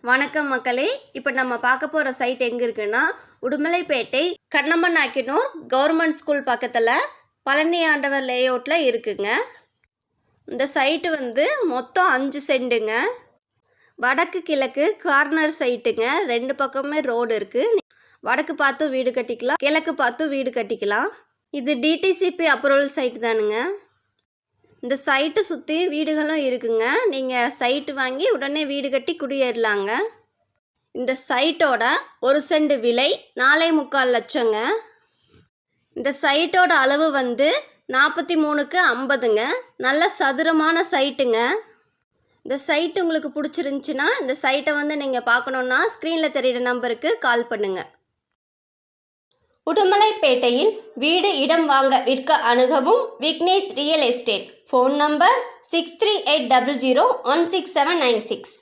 வணக்கம் மக்களே. இப்போ நம்ம பார்க்க போகிற சைட் எங்கே இருக்குன்னா, உடுமலைப்பேட்டை கண்ணம்மன் நாயக்கனூர் கவர்மெண்ட் ஸ்கூல் பக்கத்தில் பழனி ஆண்டவர் லேஅவுட்டில் இருக்குங்க. இந்த சைட்டு மொத்தம் 5 சென்ட்டுங்க. வடக்கு கிழக்கு கார்னர் சைட்டுங்க. 2 பக்கமே ரோடு இருக்குது. வடக்கு பார்த்து வீடு கட்டிக்கலாம், கிழக்கு பார்த்து வீடு கட்டிக்கலாம். இது டிடிசிபி அப்ரூவல் சைட்டு தானுங்க. இந்த சைட்டை சுற்றி வீடுகளும் இருக்குங்க. நீங்கள் சைட்டு வாங்கி உடனே வீடு கட்டி குடியேறலாங்க. இந்த சைட்டோட 1 சென்ட் விலை 4.25 லட்சங்க. இந்த சைட்டோட அளவு 43க்கு 50ங்க. நல்ல சதுரமான சைட்டுங்க. இந்த சைட்டு உங்களுக்கு பிடிச்சிருந்துச்சின்னா இந்த சைட்டை நீங்கள் பார்க்கணுன்னா ஸ்க்ரீனில் தெரிகிற நம்பருக்கு கால் பண்ணுங்கள். உடுமலைப்பேட்டையில் வீடு இடம் வாங்க விற்க அணுகவும் Vignesh real estate. Phone number 6380016796.